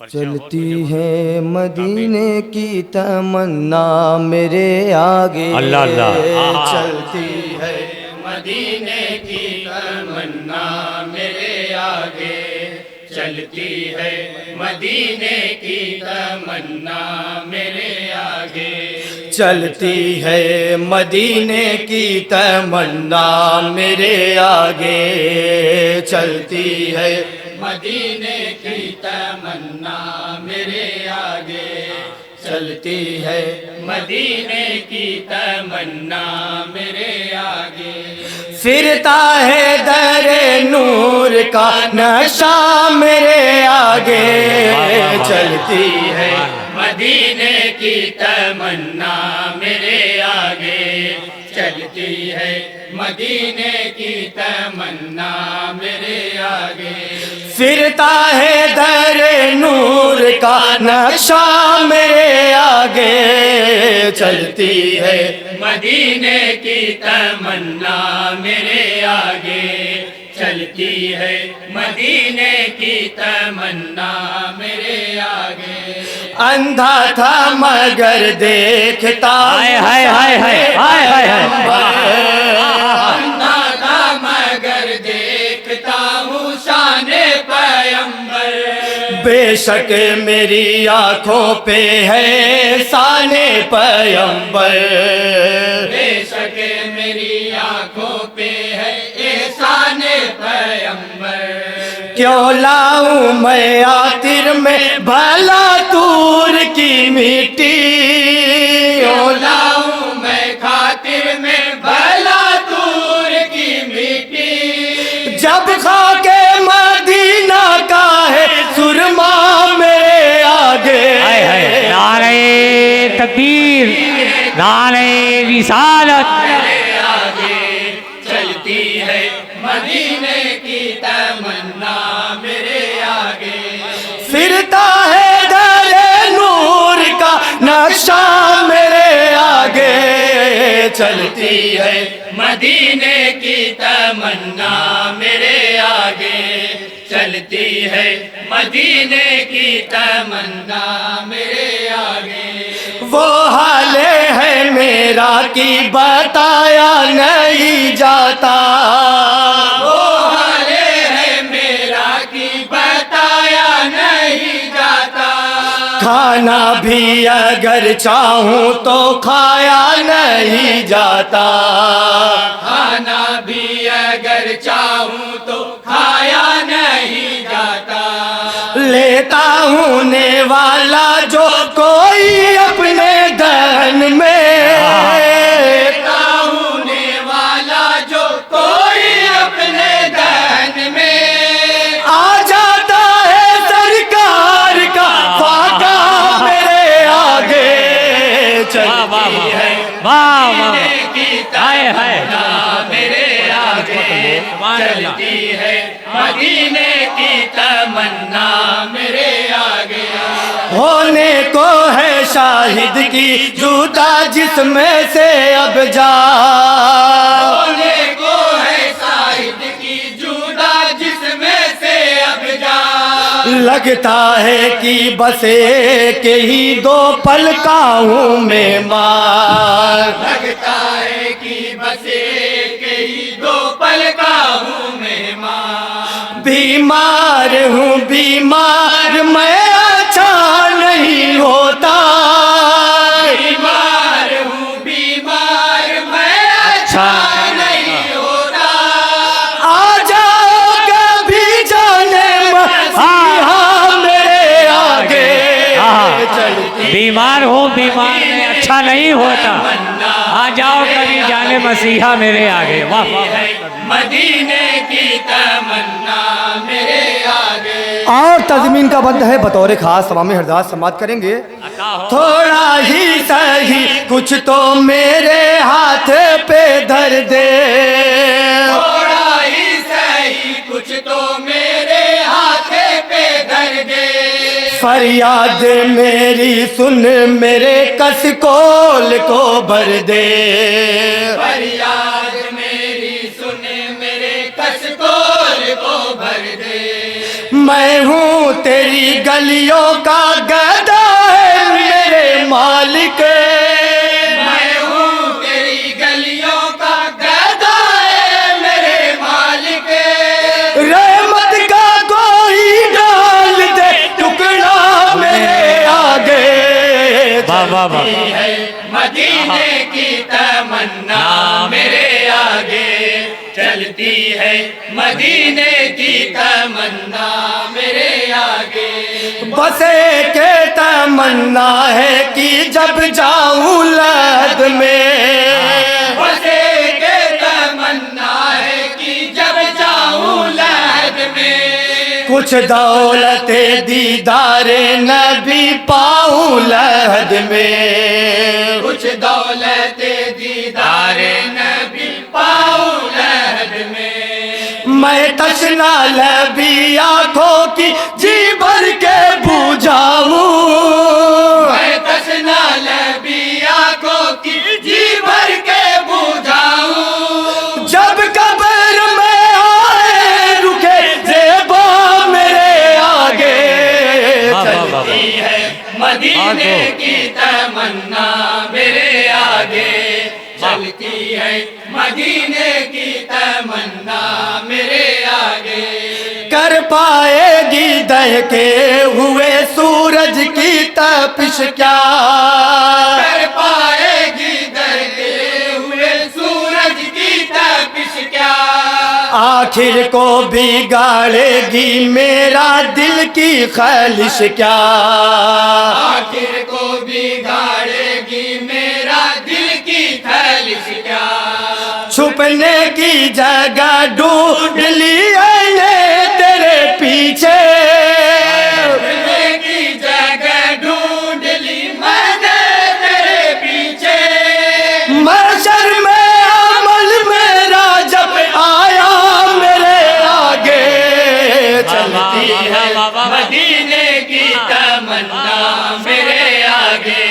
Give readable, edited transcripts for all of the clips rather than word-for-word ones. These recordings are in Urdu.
چلتی ہے مدینے کی تمنا میرے آگے، اللہ اللہ، چلتی ہے مدینے کی تمنا میرے آگے، چلتی ہے مدینے کی تمنا میرے آگے، چلتی ہے مدینے کی تمنا میرے آگے، چلتی ہے مدینے کی تمنا میرے آگے، چلتی ہے مدینے کی تمنا میرے آگے، پھرتا ہے در نور کا نقشہ میرے آگے، چلتی ہے مدینے کی تمنا میرے آگے، چلتی ہے مدینے کی تمنا میرے آگے، پھرتا ہے در نور کا نقشہ میرے آگے، چلتی ہے مدینے کی تمنا میرے آگے، چلتی ہے مدینے کی تمنا میرے آگے، اندھا تھا مگر دیکھتا اندھا تھا مگر دیکھتا ہوں شان پیغمبر، بے شک میری آنکھوں پہ ہے شان پیغمبر، بے شک میری آنکھوں پہ ہے شان پیغمبر، کیوں لاؤں میں عطر میں بھلا طور کی مٹی، کیوں لاؤں میں خاطر میں بھلا طور کی مٹی، جب خاک مدینہ کا ہے سرما میرے آگے، نعرہ تکبیر، نعرہ رسالت، میرے آگے، چلتی ہے مدینے کی تمنا میرے آگے، پھرتا ہے در نور کا نقشہ میرے آگے، چلتی ہے مدینے کی تمنا میرے آگے، چلتی ہے مدینے کی تمنا میرے آگے، وہ حال ہے میرا کہ بتایا نہیں جاتا، وہ حال ہے میرا کہ بتایا نہیں جاتا، کھانا بھی اگر چاہوں تو کھایا نہیں جاتا، کھانا بھی اگر چاہوں تو کھایا نہیں جاتا، لیتا ہوں نے والا جو کوئی اپنے دہن میں، لیتا ہوں نے والا جو کوئی اپنے دہن میں، آ جاتا ہے سرکار کا فاقہ میرے آگے، چلتی ہے مدینے کی تمنا میرے آگے، چلتی ہے مدینے کی تمنا میرے آگے، ہونے کو ہے شاہد کی جوتا جس میں سے اب جا، ہونے کو ہے شاہد کی جوتا جس میں سے اب جا، لگتا ہے کہ بس ایک ہی دو پل کا ہوں میں مار، لگتا ہے کہ بس ایک ہی دو پل کا ہوں میں مار، بیمار ہوں بیمار میں اچھا نہیں ہوتا، بیمار ہوں بیمار میں اچھا نہیں ہوتا، آ جاؤ کبھی جانے مسیحا میرے آگے، چلتی بیمار ہو بیمار میں اچھا نہیں ہوتا، آ جاؤ کبھی جانے مسیحا میرے آگے، واہ مدینے کی تمنا میرے آگے، اور تضمین کا بند ہے بطور خاص تمام حضرات سماعت کریں گے، تھوڑا ہی سہی کچھ تو میرے ہاتھ پہ دھر دے، تھوڑا ہی سہی کچھ تو میرے ہاتھ پہ دھر دے، فریاد میری سن میرے کس کول کو بھر دے، فریاد میری سن میرے کس کول کو بھر دے، میں ہوں تیری گلیوں کا گدا ہے میرے مالک، میں ہوں تیری گلیوں کا گدا ہے میرے مالک، رحمت کا کوئی ڈال دے ٹکڑا میرے آگے، واہ واہ واہ، ہے مدینے کی تمنا میرے آگے، چلتی ہے مدینے کی تمنا میرے آگے، بس ایک تمنا ہے کہ جب جاؤں لد میں، بس ایک تمنا ہے کہ جب جاؤں لہد میں، کچھ دولت دیدار نبی پاؤں لہد میں، کچھ دولت دیدار نبی پاؤں لہد میں، میں تشنا لبی آنکھوں کی جی بھر کے بجھاؤں، میں تشنا لبی آنکھوں کی جی بھر کے بجھاؤں، جب قبر میں آئے رکے زیبا میرے آگے، واہ واہ واہ، چلتی ہے مدینے کی تمنا میرے آگے، چلتی ہے مدینے کی تمنا میرے آگے، کر پائے گی دہکے ہوئے سورج کی تپش کیا، کر پائے گی درتے ہوئے سورج کی تپش کیا، آخر کو بگاڑے گی میرا دل کی خلش کیا، آخر کو بگاڑے گی میرا دل کی خلش کیا، چھپنے کی جگہ ڈھونڈ لی ہے نے تیرے پیچھے، چھپنے کی جگہ ڈھونڈ لی میں نے تیرے پیچھے، محشر میں عمل میرا جب آیا میرے آگے، چلتی ہے مدینے کی تمنا میرے آگے،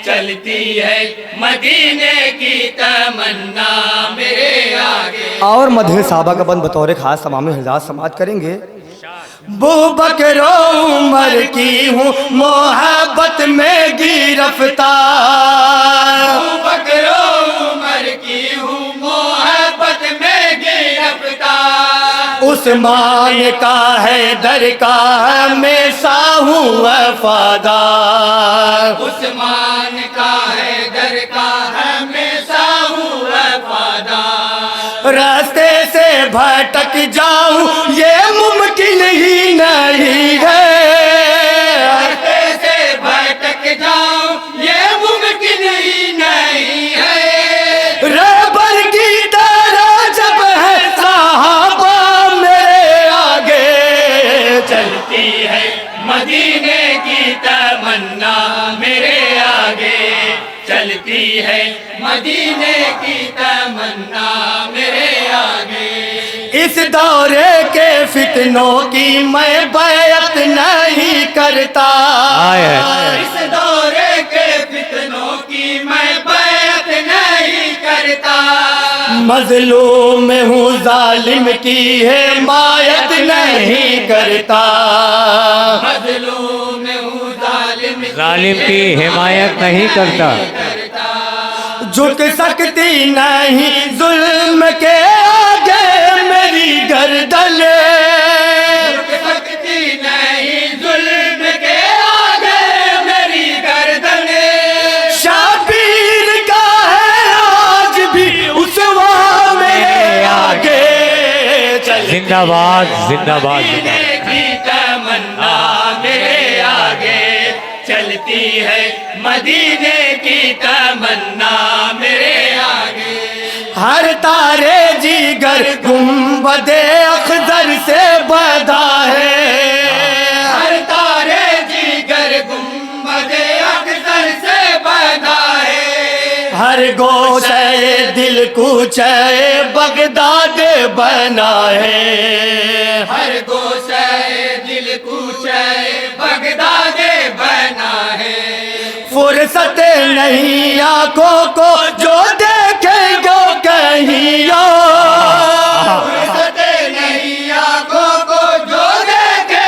چلتی ہے مدینے کی تمنا میرے آگے، اور مدح صحابہ کا بند بطور خاص تمام حجاز سماعت کریں گے۔ بو بکر و عمر کی ہوں محبت میں گرفتار، ابو بکر و عمر کی ہوں محبت میں گرفتار، عثمان کا حیدر کا ہمیشہ ہوں وفادار، عثمان کا حیدر کا ہمیشہ ہوں وفادار، راستے سے بھٹک جاؤں یہ ممکن ہی نہیں ہے، راستے سے بھٹک جاؤں یہ ممکن ہی نہیں ہے، رہبر کی طرح جب ہے صحابہ میرے آگے، چلتی ہے مدینے کی تمنا میرے آگے، چلتی ہے مدینے کی تمنا میرے آگے، اس دورے کے فتنوں کی میں بیعت نہیں کرتا، اس دورے کے فتنوں کی میں بیعت نہیں کرتا، مظلوم ہوں ظالم کی حمایت نہیں کرتا، مظلوم ہوں ظالم کی حمایت نہیں کرتا، جھک سکتی نہیں ظلم کے آگے میری گردن، جھک سکتی نہیں ظلم کے آگے میری گردن، شبیر کا ہے آج بھی اسوا میرے آگے، زندہ باد زندہ باد، مدینے کی تمنا میرے آگے، چلتی ہے مدینے کی تمنا میرے آگے، ہر تارے جیگر گنبد اخضر سے بدا ہے، ہر تارے جگر گنبد اختر سے بنا ہے، ہر گوشے دل کوچے بغداد بنا ہے، ہر گوشے دل کوچے بغداد بنا ہے، فرصت نہیں آنکھوں کو جو دیکھیں گے کہیں اور، فرصت نہیں آنکھوں کو جو دیکھے